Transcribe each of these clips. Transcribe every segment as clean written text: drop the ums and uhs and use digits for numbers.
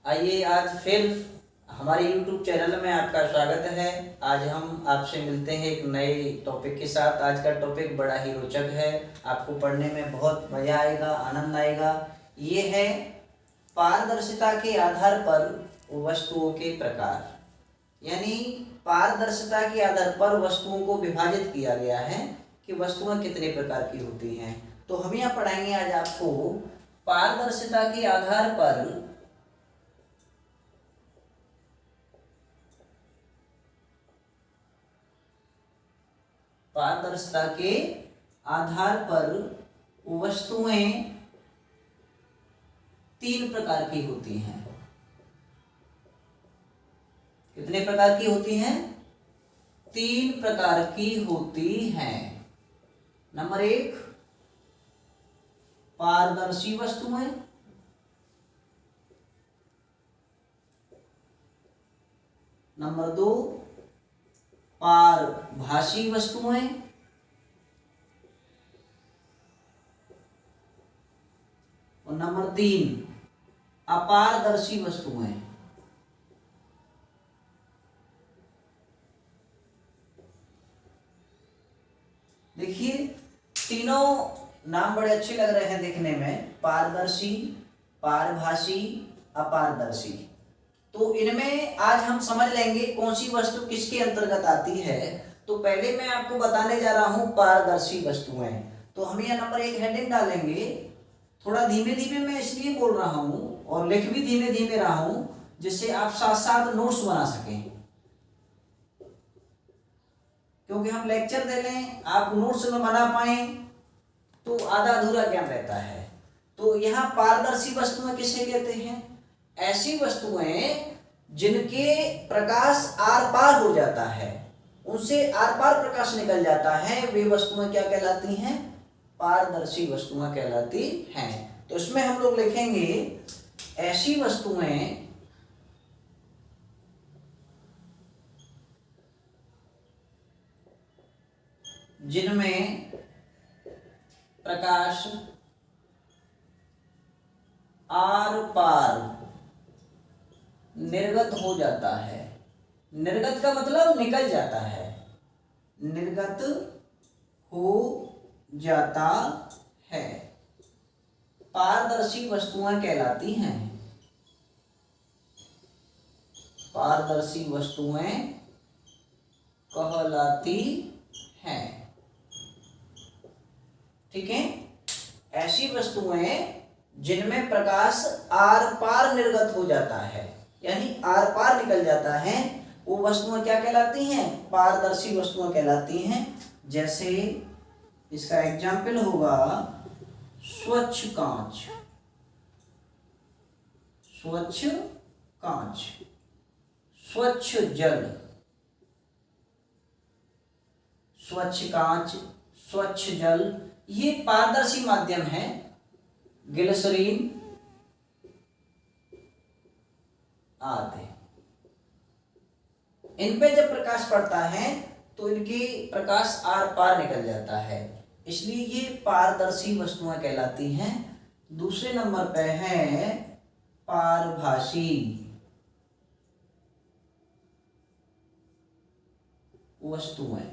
आइए आज फिर हमारे YouTube चैनल में आपका स्वागत है। आज हम आपसे मिलते हैं एक नए टॉपिक के साथ। आज का टॉपिक बड़ा ही रोचक है, आपको पढ़ने में बहुत मज़ा आएगा, आनंद आएगा। ये है पारदर्शिता के आधार पर वस्तुओं के प्रकार। यानी पारदर्शिता के आधार पर वस्तुओं को विभाजित किया गया है कि वस्तुएं कितने प्रकार की होती हैं। तो हम यहाँ पढ़ाएंगे आज आपको पारदर्शिता के आधार पर पारदर्शिता के आधार पर वस्तुएं 3 प्रकार की होती हैं। कितने प्रकार की होती हैं? 3 प्रकार की होती हैं। नंबर 1 पारदर्शी वस्तुएं, नंबर 2 पारभासी वस्तुएं, और नंबर 3 अपारदर्शी वस्तुएं। देखिए तीनों नाम बड़े अच्छे लग रहे हैं देखने में, पारदर्शी, पारभासी, अपारदर्शी। तो इनमें आज हम समझ लेंगे कौन सी वस्तु किसके अंतर्गत आती है। तो पहले मैं आपको बताने जा रहा हूं पारदर्शी वस्तुएं। तो हम यह नंबर 1 हेडिंग डालेंगे। थोड़ा धीमे धीमे मैं इसलिए बोल रहा हूं और लिख भी धीमे धीमे रहा हूं जिससे आप साथ साथ नोट्स बना सकें, क्योंकि हम लेक्चर दे लें आप नोट्स में बना पाए तो आधा अधूरा ज्ञान रहता है। तो यहाँ पारदर्शी वस्तुएं किसे कहते हैं? ऐसी वस्तुएं जिनके प्रकाश आर पार हो जाता है, उनसे आर पार प्रकाश निकल जाता है, वे वस्तुएं क्या कहलाती हैं? पारदर्शी वस्तुएं कहलाती हैं। तो इसमें हम लोग लिखेंगे ऐसी वस्तुएं जिनमें प्रकाश आर पार निर्गत हो जाता है। निर्गत का मतलब निकल जाता है, निर्गत हो जाता है, पारदर्शी वस्तुएं कहलाती हैं। पारदर्शी वस्तुएं कहलाती हैं। ठीक है, ऐसी वस्तुएं जिनमें प्रकाश आर पार निर्गत हो जाता है, यानी आर पार निकल जाता है, वो वस्तुएं क्या कहलाती हैं? पारदर्शी वस्तुएं कहलाती हैं। जैसे इसका एग्जाम्पल होगा स्वच्छ कांच, स्वच्छ कांच, स्वच्छ जल, स्वच्छ कांच, स्वच्छ जल, ये पारदर्शी माध्यम है। ग्लिसरीन आदि, इन पे जब प्रकाश पड़ता है तो इनकी प्रकाश आर पार निकल जाता है, इसलिए ये पारदर्शी वस्तुएं कहलाती हैं। दूसरे नंबर पे है पारभासी वस्तुएं।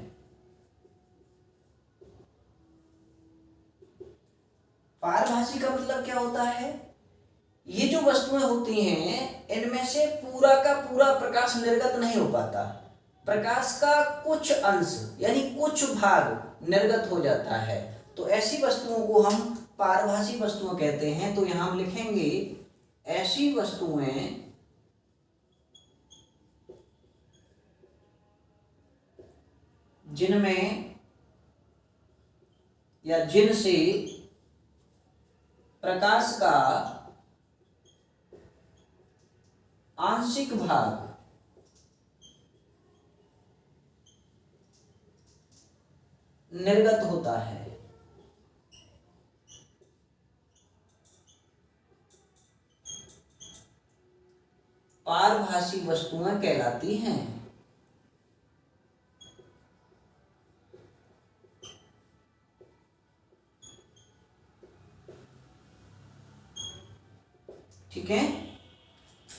पारभासी का मतलब क्या होता है? ये जो वस्तुएं होती हैं इनमें से पूरा का पूरा प्रकाश निर्गत नहीं हो पाता, प्रकाश का कुछ अंश यानी कुछ भाग निर्गत हो जाता है। तो ऐसी वस्तुओं को हम पारभासी वस्तुएं कहते हैं। तो यहां हम लिखेंगे ऐसी वस्तुएं जिनमें या जिनसे प्रकाश का आंशिक भाग निर्गत होता है। पारभासी वस्तुएं कहलाती हैं। ठीक है,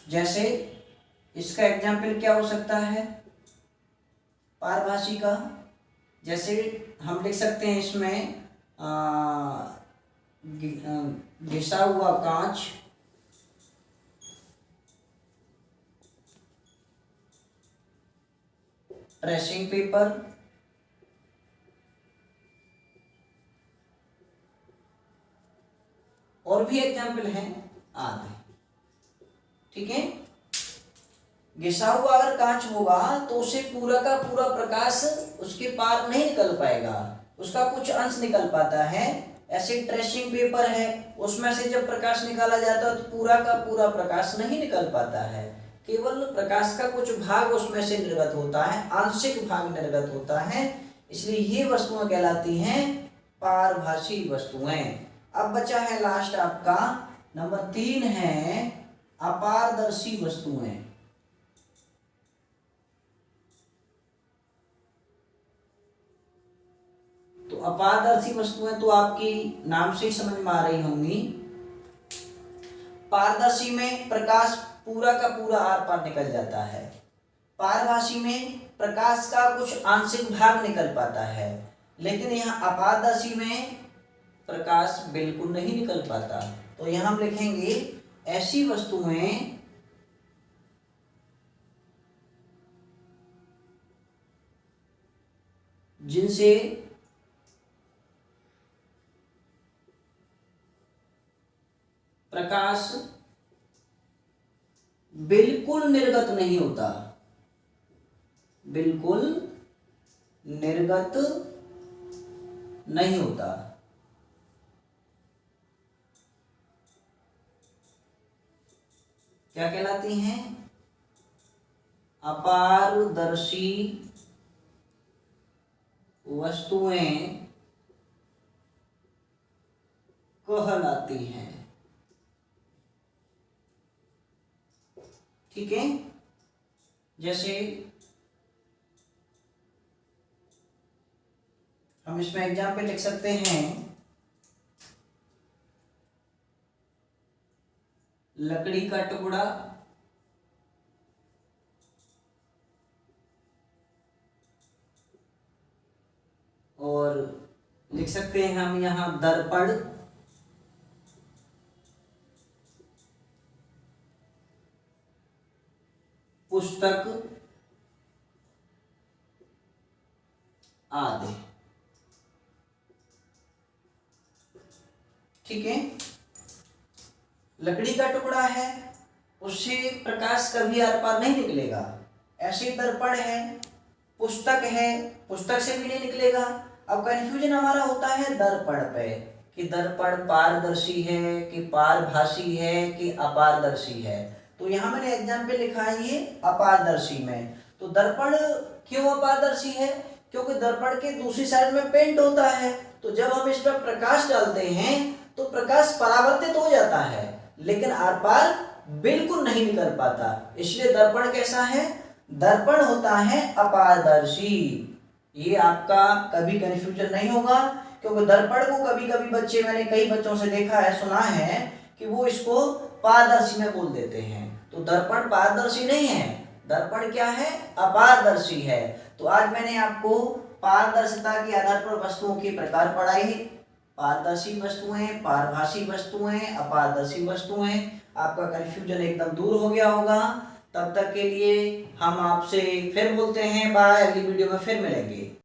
जैसे इसका एग्जाम्पल क्या हो सकता है पारभासी का, जैसे हम लिख सकते हैं इसमें घिसा हुआ कांच, ट्रेसिंग पेपर, और भी एग्जाम्पल हैं आदि। ठीक है, घिसा हुआ अगर कांच होगा तो उसे पूरा का पूरा प्रकाश उसके पार नहीं निकल पाएगा, उसका कुछ अंश निकल पाता है। ऐसे ट्रेसिंग पेपर है, उसमें से जब प्रकाश निकाला जाता है तो पूरा का पूरा प्रकाश नहीं निकल पाता है, केवल प्रकाश का कुछ भाग उसमें से निर्गत होता है, आंशिक भाग निर्गत होता है। इसलिए ये वस्तुएं कहलाती हैं पारभासी वस्तुएं। अब बचा है लास्ट आपका नंबर 3 है अपारदर्शी वस्तुएं। तो अपारदर्शी वस्तुएं तो आपकी नाम से ही समझ में आ रही होंगी। पारदर्शी में प्रकाश पूरा का पूरा आर पार निकल जाता है, पारभासी में प्रकाश का कुछ आंशिक भाग निकल पाता है, लेकिन यहाँ अपारदर्शी में प्रकाश बिल्कुल नहीं निकल पाता। तो यहाँ हम लिखेंगे ऐसी वस्तुएं जिनसे प्रकाश बिल्कुल निर्गत नहीं होता, बिल्कुल निर्गत नहीं होता। क्या कहलाती हैं? अपारदर्शी वस्तुएं कहलाती हैं। ठीक है, जैसे हम इसमें एग्जाम्पल लिख सकते हैं लकड़ी का टुकड़ा, और लिख सकते हैं हम यहाँ दर्पण, पुस्तक आदि। ठीक है, लकड़ी का टुकड़ा है, उससे प्रकाश कभी आर पार नहीं निकलेगा। ऐसे दर्पण है, पुस्तक है, पुस्तक से भी नहीं निकलेगा। अब कंफ्यूजन हमारा होता है दर्पण पे कि दर्पण पारदर्शी है कि पारभासी है कि अपारदर्शी है। तो यहाँ मैंने एग्जाम्पल लिखा है ये अपारदर्शी में। तो दर्पण क्यों अपारदर्शी है? क्योंकि दर्पण के दूसरी साइड में पेंट होता है, तो जब हम इस पर प्रकाश डालते हैं तो प्रकाश परावर्तित हो जाता है, लेकिन आर पार बिल्कुल नहीं निकल पाता। इसलिए दर्पण कैसा है? दर्पण होता है अपारदर्शी। ये आपका कभी कंफ्यूजन नहीं होगा, क्योंकि दर्पण को कभी कभी बच्चे, मैंने कई बच्चों से देखा है, सुना है कि वो इसको पारदर्शी में बोल देते हैं। तो दर्पण पारदर्शी नहीं है, दर्पण क्या है? अपारदर्शी है। तो आज मैंने आपको पारदर्शिता के आधार पर वस्तुओं के प्रकार पढ़ाए हैं। पारदर्शी वस्तुएं, पारभासी वस्तुएं, अपारदर्शी वस्तुएं। आपका कंफ्यूजन एकदम दूर हो गया होगा। तब तक के लिए हम आपसे फिर बोलते हैं बाय, अगली वीडियो में फिर मिलेंगे।